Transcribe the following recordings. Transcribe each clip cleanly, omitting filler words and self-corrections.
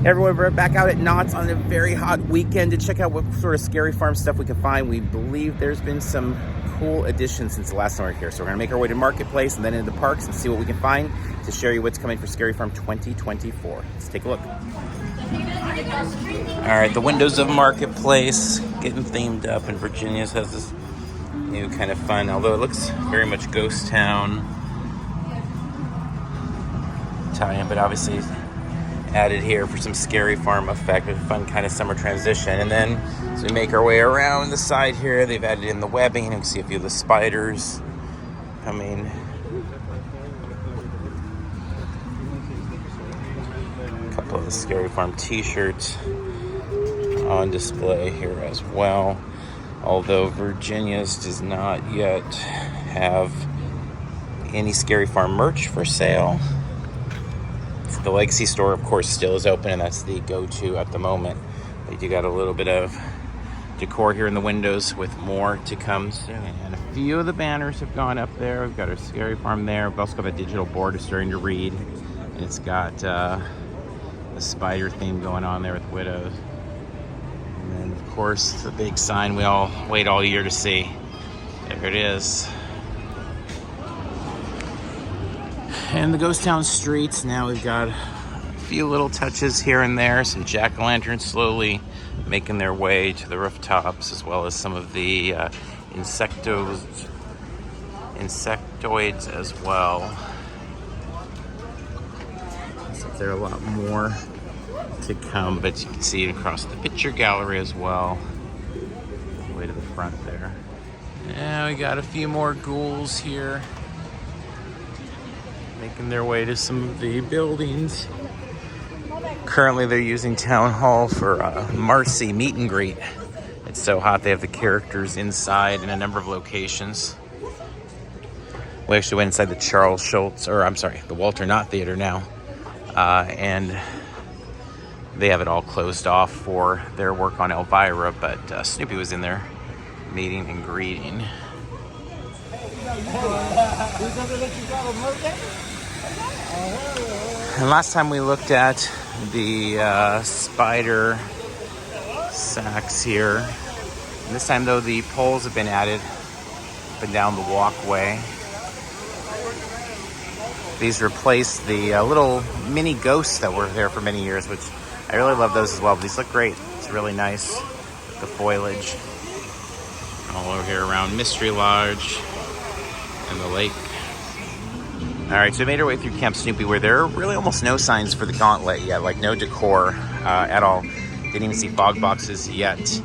Everyone, we're back out at Knott's on a very hot weekend to check out what sort of scary farm stuff we can find. We believe there's been some cool additions since the last time we were here. So we're gonna make our way to Marketplace and then into the parks and see what we can find to share you what's coming for Scary Farm 2024. Let's take a look. All right, the windows of Marketplace getting themed up, and Virginia's has this new kind of fun, although it looks very much ghost town tie-in, but obviously added here for some Scary Farm effect, a fun kind of summer transition. And then as we make our way around the side here, they've added in the webbing. You can see a few of the spiders coming. A couple of the Scary Farm t-shirts on display here as well. Although Virginia's does not yet have any Scary Farm merch for sale. The Legacy store, of course, still is open, and that's the go-to at the moment. But you got a little bit of decor here in the windows with more to come soon. And a few of the banners have gone up there. We've got our Scary Farm there. We've also got a digital board that's starting to read. And it's got the spider theme going on there with widows. And then, of course, the big sign we all wait all year to see. There it is. And the ghost town streets, now we've got a few little touches here and there. Some jack-o'-lanterns slowly making their way to the rooftops, as well as some of the insectoids as well. So there are a lot more to come, but you can see it across the picture gallery as well. Way to the front there. Now we got a few more ghouls here, making their way to some of the buildings. Currently they're using Town Hall for Marcy meet and greet. It's so hot they have the characters inside in a number of locations. We actually went inside the the Walter Knott Theater now. And they have it all closed off for their work on Elvira, but Snoopy was in there meeting and greeting. And last time we looked at the spider sacks here. And this time though, the poles have been added up and down the walkway. These replace the little mini ghosts that were there for many years, which I really love those as well. But these look great. It's really nice with the foliage all over here around Mystery Lodge and the lake. All right, so we made our way through Camp Snoopy, where there are really almost no signs for the gauntlet yet, like no decor at all. Didn't even see fog boxes yet.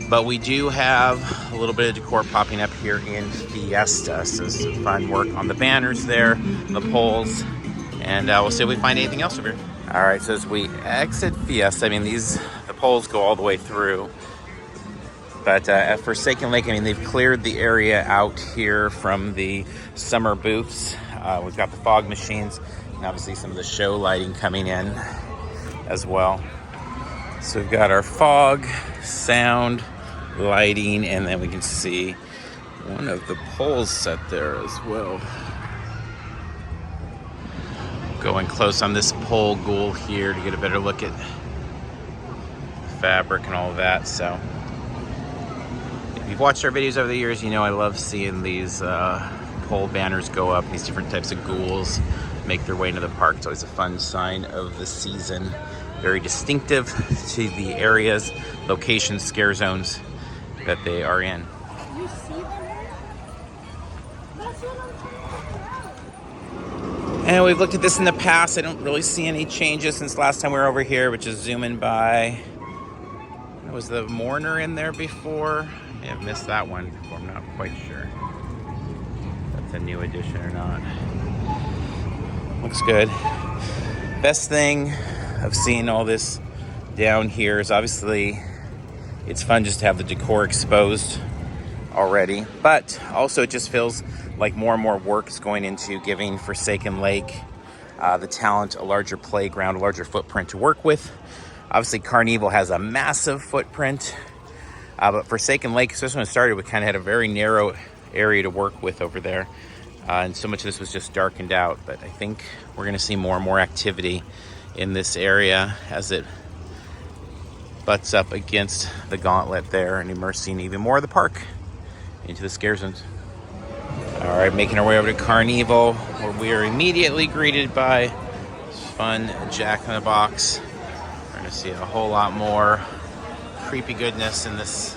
But we do have a little bit of decor popping up here in Fiesta. So some fun work on the banners there, the poles, and we'll see if we find anything else over here. All right, so as we exit Fiesta, I mean, the poles go all the way through. But at Forsaken Lake, I mean, they've cleared the area out here from the summer booths. We've got the fog machines and obviously some of the show lighting coming in as well. So we've got our fog, sound, lighting, and then we can see one of the poles set there as well. Going close on this pole ghoul here to get a better look at fabric and all of that. So if you've watched our videos over the years, you know I love seeing these pole banners go up. These different types of ghouls make their way into the park. It's always a fun sign of the season. Very distinctive to the areas, locations, scare zones that they are in. You see them? That's what I'm talking about. And we've looked at this in the past. I don't really see any changes since last time we were over here, which is zooming by. Was the mourner in there before? I have missed that one before. I'm not quite sure if that's a new addition or not. Looks good. Best thing of seeing all this down here is obviously it's fun just to have the decor exposed already, but also it just feels like more and more work is going into giving Forsaken Lake the talent, a larger playground, a larger footprint to work with. Obviously, CarnEvil has a massive footprint, but Forsaken Lake, especially when it started, we kind of had a very narrow area to work with over there. And so much of this was just darkened out, but I think we're going to see more and more activity in this area as it butts up against the gauntlet there and immersing even more of the park into the scare zones. All right, making our way over to CarnEvil, where we are immediately greeted by fun Jack in the Box. We're gonna see a whole lot more creepy goodness in this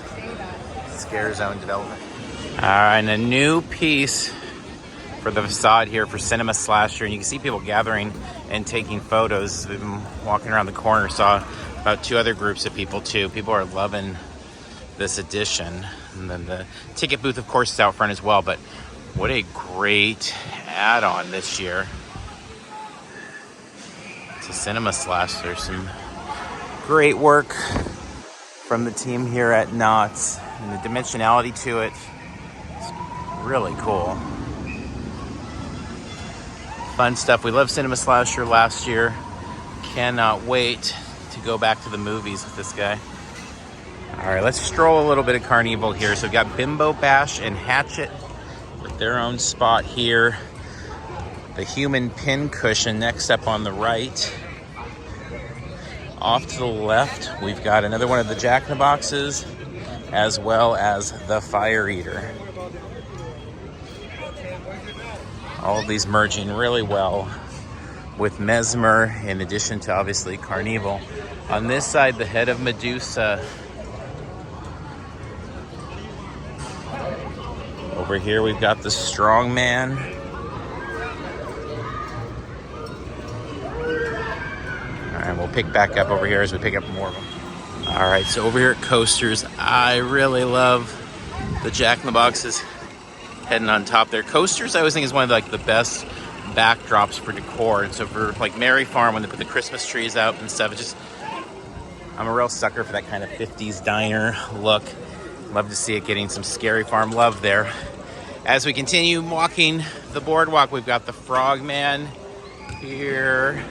scare zone development. All right, and a new piece for the facade here for Cinema Slasher, and you can see people gathering and taking photos. We've been walking around the corner, saw about 2 other groups of people too. People are loving this addition. And then the ticket booth, of course, is out front as well, but what a great add-on this year to Cinema Slash. There's some great work from the team here at Knott, and the dimensionality to it is really cool. Fun stuff. We loved Cinema Slasher last year. Cannot wait to go back to the movies with this guy. All right, let's stroll a little bit of CarnEvil here. So we've got Bimbo Bash and Hatchet with their own spot here. The human pin cushion next up on the right. Off to the left, we've got another one of the Jack in the Boxes, as well as the Fire Eater. All of these merging really well with Mesmer, in addition to obviously CarnEvil. On this side, the head of Medusa. Over here, we've got the Strong Man. All right, we'll pick back up over here as we pick up more of them. All right, so over here at Coasters, I really love the Jack in the Boxes heading on top there. Coasters, I always think, is one of the best backdrops for decor. And so for like Mary Farm, when they put the Christmas trees out and stuff, I'm a real sucker for that kind of 50s diner look. Love to see it getting some Scary Farm love there. As we continue walking the boardwalk, we've got the Frogman here.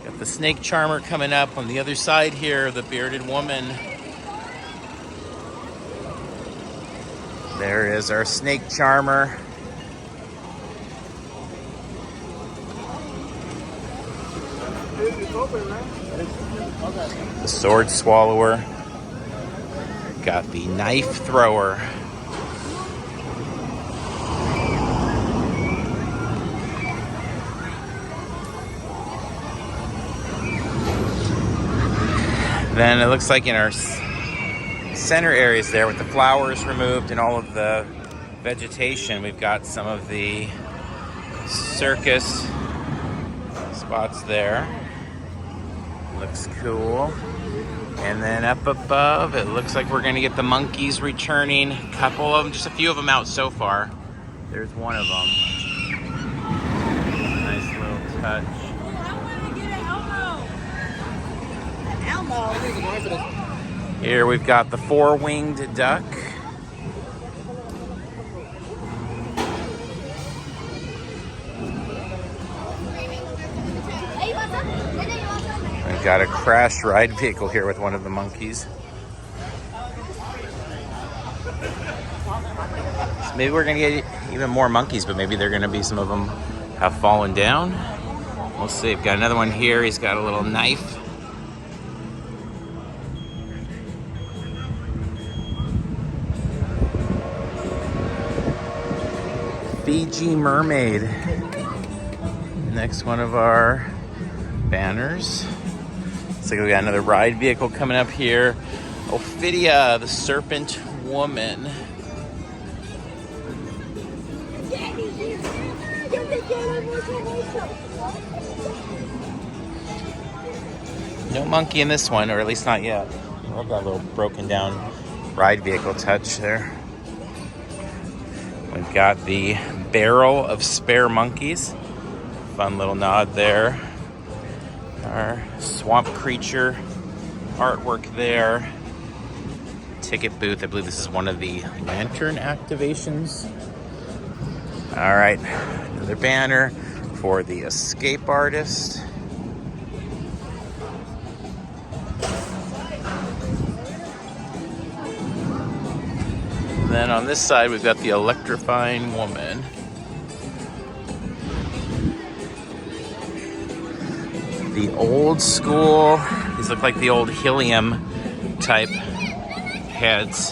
Got the Snake Charmer coming up on the other side here, the Bearded Woman. There is our Snake Charmer. The Sword Swallower. Got the Knife Thrower. Then it looks like in our center areas there, with the flowers removed and all of the vegetation, we've got some of the circus spots there. Looks cool. And then up above, it looks like we're gonna get the monkeys returning. A couple of them, just a few of them out so far. There's one of them. Nice little touch. Here we've got the 4-winged duck. We've got a crash ride vehicle here with one of the monkeys. So maybe we're gonna get even more monkeys, but maybe they're gonna be, some of them have fallen down. We'll see. We've got another one here. He's got a little knife. Fiji Mermaid. Next one of our banners. Looks like we got another ride vehicle coming up here. Ophidia, the Serpent Woman. No monkey in this one, or at least not yet. I love that little broken down ride vehicle touch there. We've got the Barrel of Spare Monkeys. Fun little nod there. Our swamp creature artwork there. Ticket booth. I believe this is one of the lantern activations. All right, another banner for the Escape Artist. Then on this side, we've got the Electrifying Woman. the old school, these look like the old helium type heads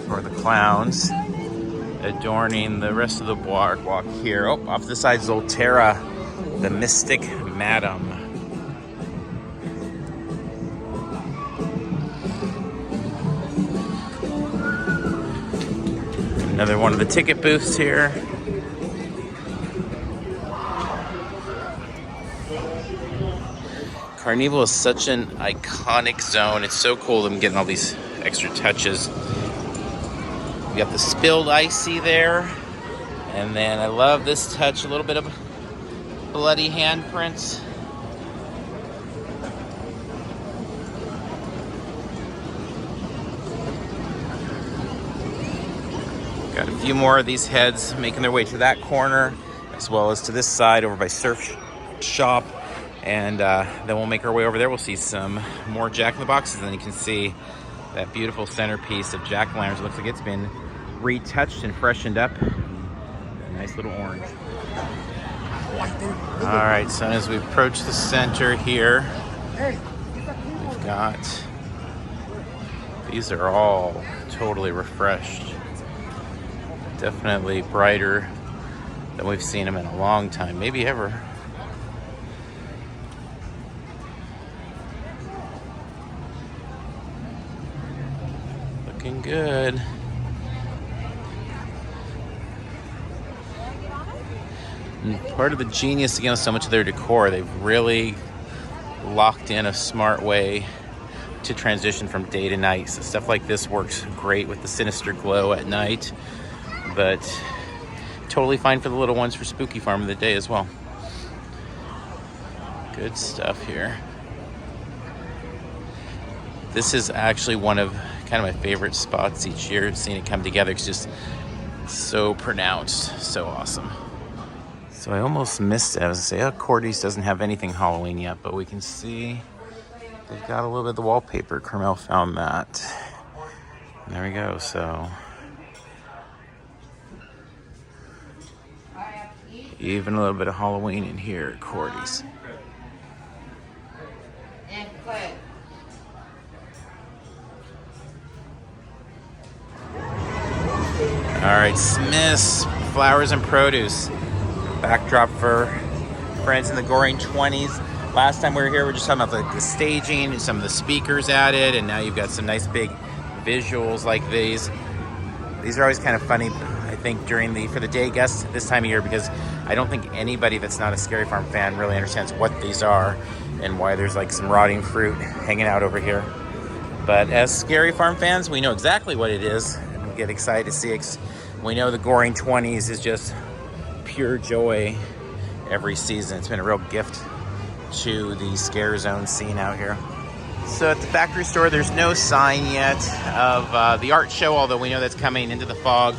for the clowns, adorning the rest of the walk here. Oh, off the side is old Tara, the Mystic Madam. Another one of the ticket booths here. Carnival is such an iconic zone. It's so cool them getting all these extra touches. We got the spilled icy there. And then I love this touch, a little bit of bloody handprints. Got a few more of these heads making their way to that corner, as well as to this side over by Surf Shop. And then we'll make our way over there. We'll see some more Jack-in-the-Boxes. And then you can see that beautiful centerpiece of Jack-o'-lanterns. It looks like it's been retouched and freshened up. A nice little orange. All right, so as we approach the center here, we've got, these are all totally refreshed. Definitely brighter than we've seen them in a long time, maybe ever. Looking good. And part of the genius, again, so much of their decor, they've really locked in a smart way to transition from day to night. So stuff like this works great with the sinister glow at night, but totally fine for the little ones for Spooky Farm of the day as well. Good stuff here. This is actually one of kind of my favorite spots each year, seeing it come together. It's just so pronounced, so awesome. So I almost missed it. I was gonna say, oh, Cordy's doesn't have anything Halloween yet, but we can see they've got a little bit of the wallpaper. Carmel found that. And there we go, so. Even a little bit of Halloween in here at Cordy's. All right, Smith's Flowers and Produce. Backdrop for Friends in the Goring 20s. Last time we were here, we were just talking about the staging and some of the speakers added, and now you've got some nice big visuals like these. These are always kind of funny, I think, for the day guests this time of year, because I don't think anybody that's not a Scary Farm fan really understands what these are and why there's like some rotting fruit hanging out over here. But as Scary Farm fans, we know exactly what it is, and we get excited to see it. We know the Goring 20s is just pure joy every season. It's been a real gift to the Scare Zone scene out here. So at the factory store, there's no sign yet of the art show, although we know that's coming into the fog.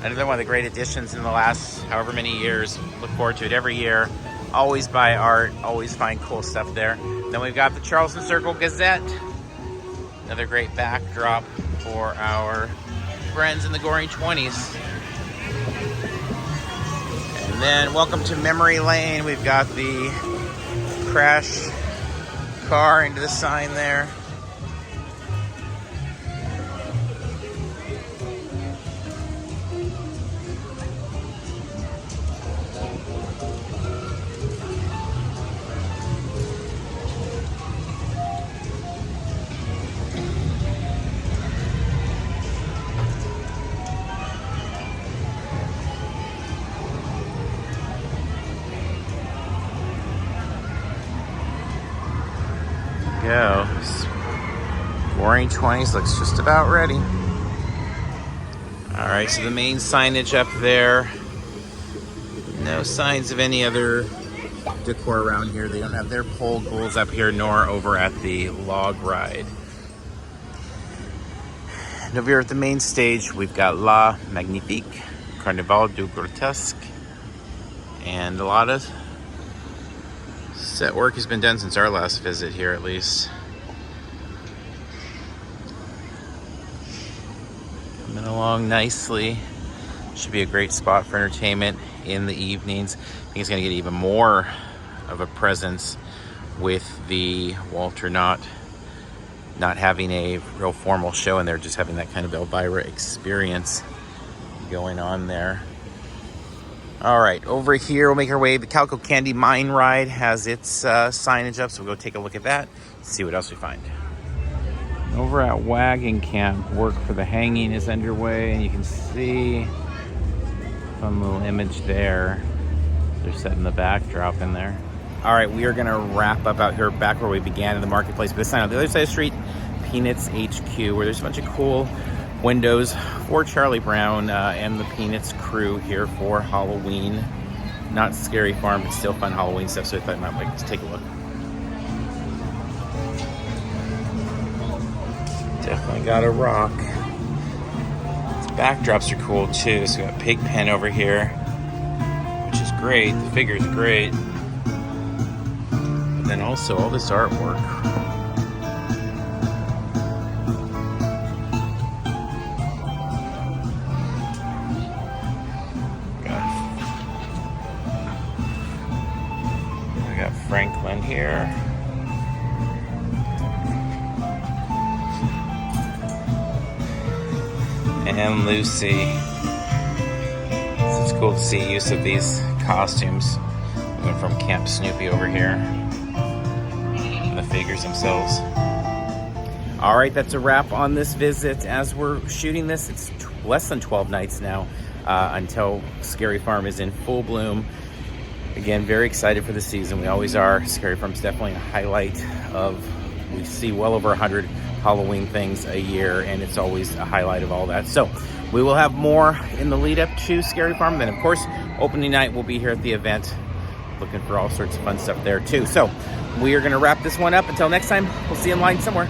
Another one of the great additions in the last however many years. Look forward to it every year. Always buy art, always find cool stuff there. Then we've got the Charleston Circle Gazette. Another great backdrop for our friends in the Goring 20s. And then welcome to Memory Lane. We've got the crash car into the sign there. Go. Goring 20s looks just about ready. All right, so the main signage up there. No signs of any other decor around here. They don't have their pole goals up here, nor over at the log ride. And over here at the main stage, we've got La Magnifique, Carnival du Grotesque, and a lot of set work has been done since our last visit here, at least. Coming along nicely. Should be a great spot for entertainment in the evenings. I think it's going to get even more of a presence with the Walter Knott not having a real formal show in there, just having that kind of Elvira experience going on there. All right, over here, we'll make our way. The Calico Candy Mine Ride has its signage up, so we'll go take a look at that, see what else we find. Over at Wagon Camp, work for the hanging is underway, and you can see a fun little image there. They're setting the backdrop in there. All right, we are gonna wrap up out here back where we began in the marketplace, but this time on the other side of the street, Peanuts HQ, where there's a bunch of cool windows for Charlie Brown and the Peanuts crew here for Halloween. Not Scary Farm, but still fun Halloween stuff, so I thought you might like to take a look. Definitely got a rock. These backdrops are cool too. So we got Pigpen over here, which is great. The figure's great. But then also all this artwork. I got Franklin here. And Lucy. So it's cool to see use of these costumes. We went from Camp Snoopy over here. And the figures themselves. All right, that's a wrap on this visit. As we're shooting this, it's less than 12 nights now until Scary Farm is in full bloom. Again, very excited for the season. We always are. Scary Farm's definitely a highlight of, we see well over 100 Halloween things a year, and it's always a highlight of all that. So we will have more in the lead up to Scary Farm. Then, of course, opening night, we'll be here at the event looking for all sorts of fun stuff there too. So we are going to wrap this one up. Until next time, we'll see you in line somewhere.